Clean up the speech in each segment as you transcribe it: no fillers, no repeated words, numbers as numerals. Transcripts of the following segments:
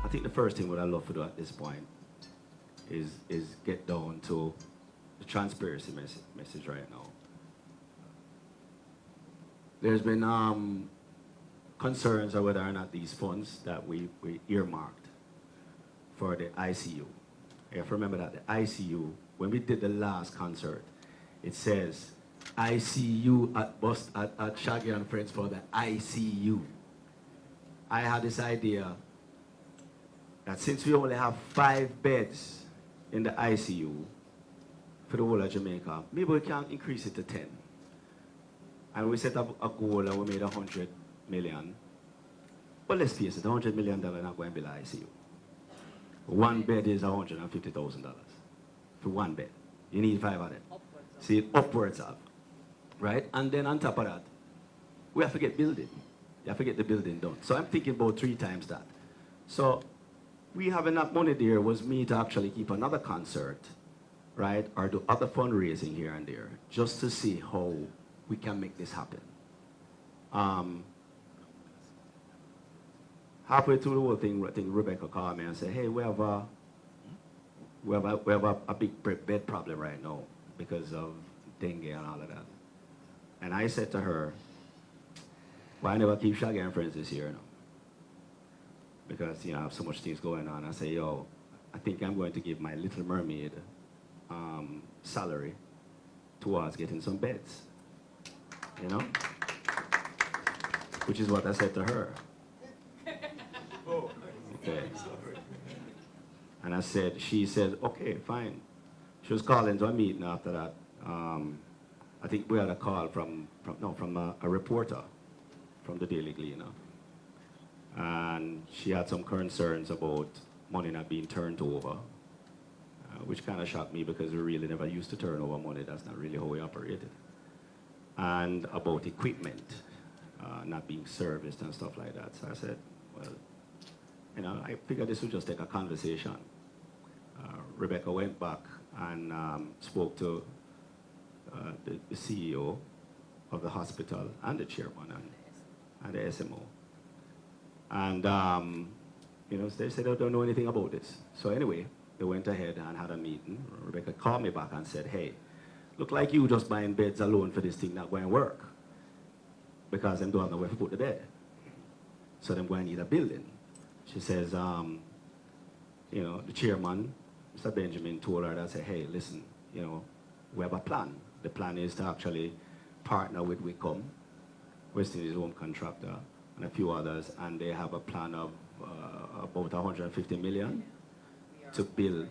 I think the first thing what I love to do at this point is get down to the transparency message right now. There's been concerns of whether or not these funds that we earmarked for the ICU. You have to remember that the ICU, when we did the last concert, it says ICU at Shaggy and Friends for the ICU. I had this idea that since we only have 5 beds in the ICU for the whole of Jamaica, maybe we can increase it to 10. And we set up a goal and we made 100 million. But let's face it, $100 million not going to be the ICU. One bed is $150,000 for one bed. You need 5 of them. See, upwards of, right? And then on top of that, we have to get building. You have to get the building done. So I'm thinking about 3 times that. So we have enough money there was me to actually keep another concert, right? Or do other fundraising here and there, just to see how we can make this happen. Halfway through the whole thing, I think Rebecca called me and said, hey, we have a big bed problem right now because of dengue and all of that. And I said to her, well, I never keep Shaggy and Friends this year, because I have so much things going on. I say, yo, I think I'm going to give my Little Mermaid salary towards getting some beds, which is what I said to her. Okay. And I said, she said, okay, fine. She was calling to a meeting after that. I think we had a call from a reporter from the Daily Gleaner. And she had some concerns about money not being turned over, which kind of shocked me because we really never used to turn over money. That's not really how we operated. And about equipment not being serviced and stuff like that. So I said, well, I figured this would just take a conversation. Rebecca went back and spoke to the CEO of the hospital and the chairman and the SMO. And, they said they don't know anything about this. So anyway, they went ahead and had a meeting. Rebecca called me back and said, hey, look like you just buying beds alone for this thing not going to work, because them don't have nowhere to put the bed. So them going to need a building. She says, the chairman, Mr. Benjamin, told her that, said, hey, listen, we have a plan. The plan is to actually partner with Wickham, West Indies Home Contractor, and a few others, and they have a plan of about 150 million to build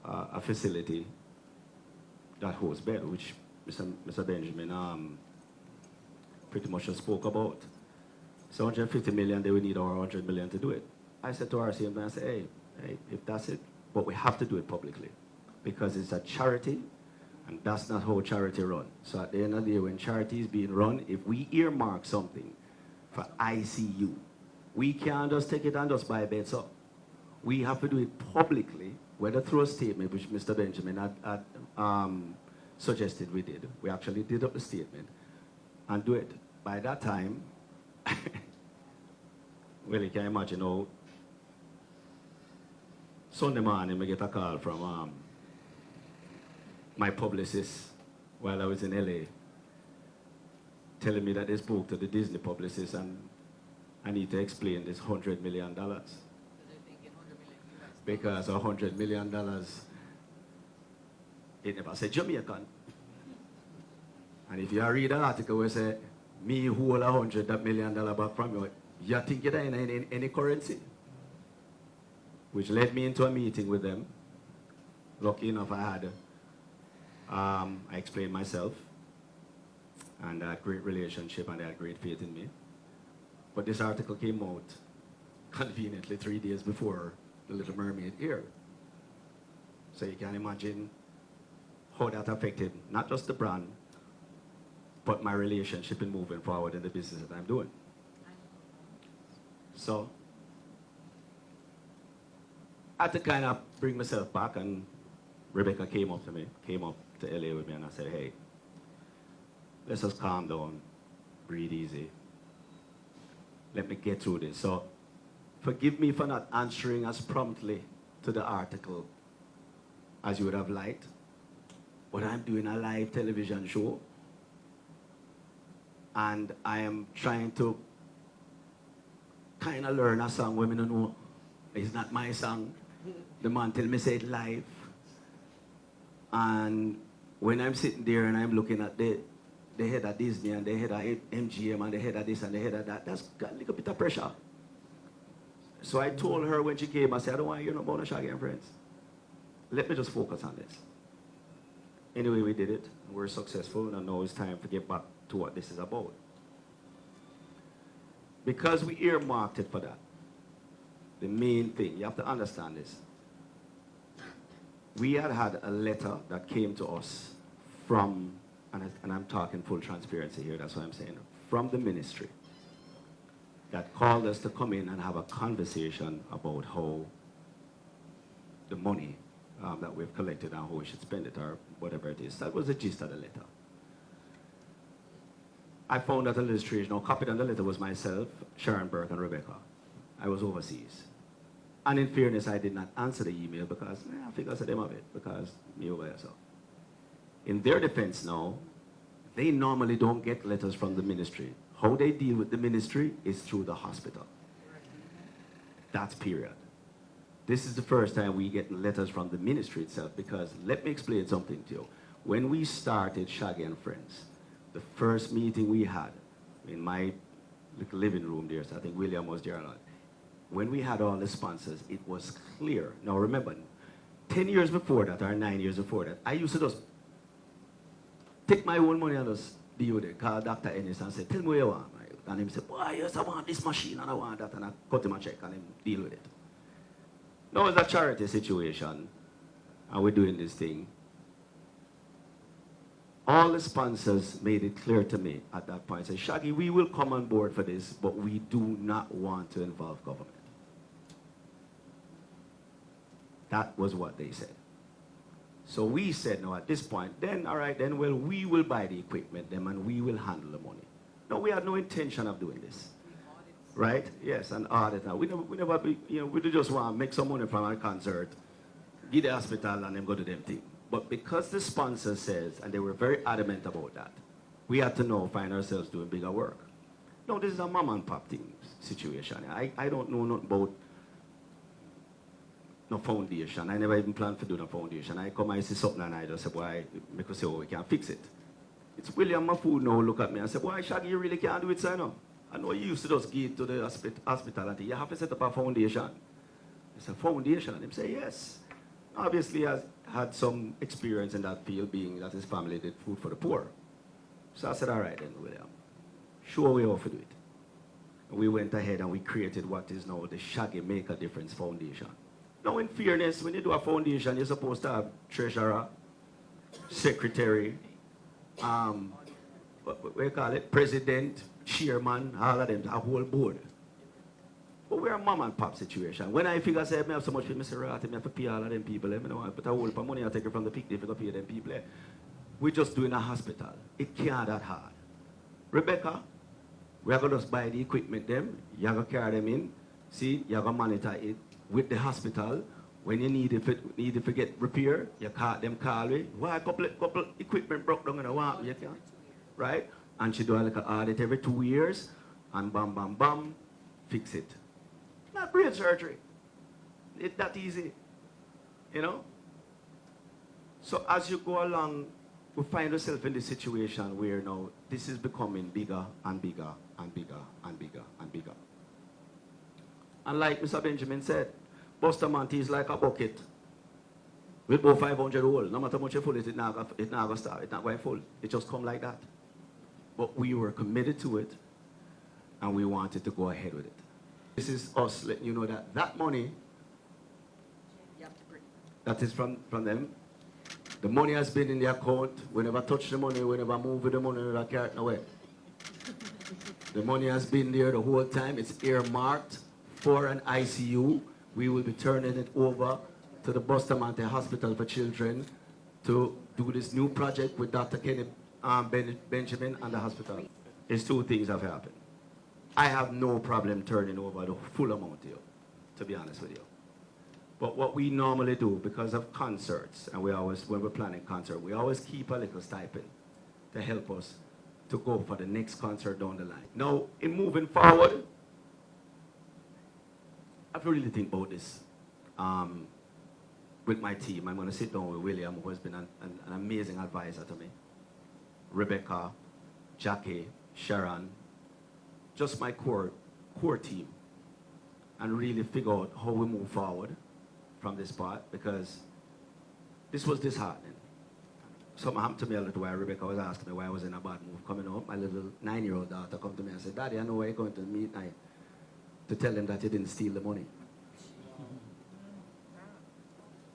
a facility that holds bed, which Mr. Benjamin pretty much just spoke about. So 150 million, they would need our 100 million to do it. I said to our CM, I said, hey, if that's it, but we have to do it publicly, because it's a charity, and that's not how charity run. So at the end of the day, when charity is being run, if we earmark something for ICU, we can't just take it and just buy beds up. We have to do it publicly, whether through a statement, which Mr. Benjamin had suggested we did. We actually did up the statement and do it. By that time, well, you can imagine how Sunday morning I get a call from my publicist while I was in LA, telling me that they spoke to the Disney publicist and I need to explain this $100 million. Because $100 million, it never said Jamaican. And if you read the article where it say, me hold $100 million back from you, you think it ain't in any currency? Which led me into a meeting with them. Lucky enough, I explained myself, and I had great relationship, and they had great faith in me. But this article came out conveniently 3 days before The Little Mermaid aired. So you can imagine how that affected not just the brand, but my relationship in moving forward in the business that I'm doing. So I had to kind of bring myself back, and Rebecca came up to LA with me, and I said, hey, let's just calm down, breathe easy. Let me get through this. So Forgive me for not answering as promptly to the article as you would have liked, but I'm doing a live television show, and I am trying to kind of learn a song women don't know. It's not my song. The man tell me say it live. And when I'm sitting there and I'm looking at the head of Disney and the head of MGM and the head of this and the head of that, that's got a little bit of pressure. So I told her when she came, I said, I don't want to hear no about Shaggy and Friends. Let me just focus on this. Anyway, we did it. We're successful, and now it's time to get back to what this is about. Because we earmarked it for that, the main thing, you have to understand this. We had a letter that came to us from, and I'm talking full transparency here, that's what I'm saying, from the ministry that called us to come in and have a conversation about how the money that we've collected and how we should spend it or whatever it is. That was the gist of the letter. I found that illustration, copied on the letter was myself, Sharon Burke, and Rebecca. I was overseas. And in fairness, I did not answer the email because I figured I them of it because me over here. So. In their defense now, they normally don't get letters from the ministry. How they deal with the ministry is through the hospital. That's period. This is the first time we get letters from the ministry itself because let me explain something to you. When we started Shaggy and Friends, the first meeting we had in my little living room there, so I think William was there a lot. When we had all the sponsors, it was clear. Now remember, 10 years before that, or 9 years before that, I used to just take my own money and just deal with it. Call Dr. Ennis and say, tell me what you want. And he said, boy, yes, I want this machine and I want that. And I cut him a check and him deal with it. Now it's a charity situation, and we're doing this thing. All the sponsors made it clear to me at that point. Say, Shaggy, we will come on board for this, but we do not want to involve government. That was what they said. So we said, no, at this point, then, all right, then, well, we will buy the equipment, then, and we will handle the money. No, we had no intention of doing this. Right? Yes, an audit. Now, we never we just want to make some money from our concert, get the hospital, and then go to them thing. But because the sponsor says, and they were very adamant about that, we had to now find ourselves doing bigger work. No, this is a mom and pop thing situation. I don't know nothing about no foundation. I never even planned to do no foundation. I come, I see something, and I just say, boy, make us say, oh, we can fix it. It's William Mafood now look at me and say, boy, Shaggy, you really can't do it, so no. I know you used to just give to the hospital and you have to set up a foundation. It's a foundation. And him say, yes. Obviously, he has had some experience in that field, being that his family did food for the poor. So I said, all right then, William, show we how to do it. And we went ahead and we created what is now the Shaggy Make a Difference Foundation. Now, in fairness, when you do a foundation, you're supposed to have treasurer, secretary, what do you call it, president, chairman, all of them, a whole board. But we're a mom and pop situation. When I figure say I have so much for Mr. Rat, I have to pay all of them people. I don't put a whole heap of money I take it from the picnic to pay them people. We're just doing a hospital. It can't that hard. Rebecca, we're going to just buy the equipment them, you're going to carry them in, see, you're going to monitor it with the hospital. When you need it to get repair, you call them call it. Why a couple equipment broke down in a while, you can, right? And she do like an audit every 2 years, and bam, bam, bam, fix it. Not brain surgery. It's that easy, you know? So as you go along, we find ourselves in this situation where now this is becoming bigger and bigger and bigger and bigger and bigger. And like Mr. Benjamin said, Bustamante is like a bucket with about 500 holes. No matter how much you full it, it's not going to start. It's not going full. It just come like that. But we were committed to it, and we wanted to go ahead with it. This is us letting you know that that money, that is from them. The money has been in the account. We never touch the money. We never move with the money. We never carry it away. The money has been there the whole time. It's earmarked for an ICU. We will be turning it over to the Bustamante Hospital for Children to do this new project with Dr. Kenny Benjamin and the hospital. There's two things have happened. I have no problem turning over the full amount to you. to be honest with you. But what we normally do, because of concerts, and we always, when we're planning concert, we always keep a little stipend to help us to go for the next concert down the line. Now, in moving forward, I have to really think about this with my team. I'm going to sit down with William, who has been an amazing advisor to me, Rebecca, Jackie, Sharon, just my core team, and really figure out how we move forward from this part, because this was disheartening. Something happened to me a little while. Rebecca was asking me why I was in a bad mood coming home. My little 9-year-old daughter come to me and said, Daddy, I know where you're going to meet night to tell them that you didn't steal the money.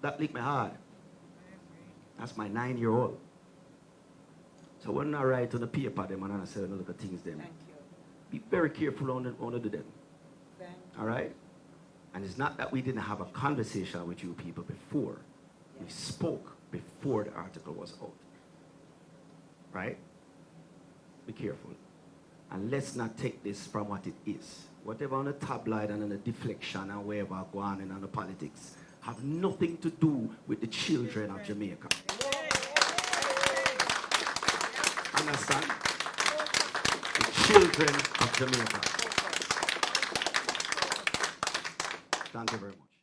That leaked my heart. That's my 9-year-old. So when I write on the paper them and I say look at things them, be very careful on to do them. All right? And it's not that we didn't have a conversation with you people before. We spoke before the article was out. Right? Be careful. And let's not take this from what it is. Whatever on the tabloid and on the deflection and wherever go on and on the politics have nothing to do with the children of Jamaica. Understand? The children of Jamaica. Thank you very much.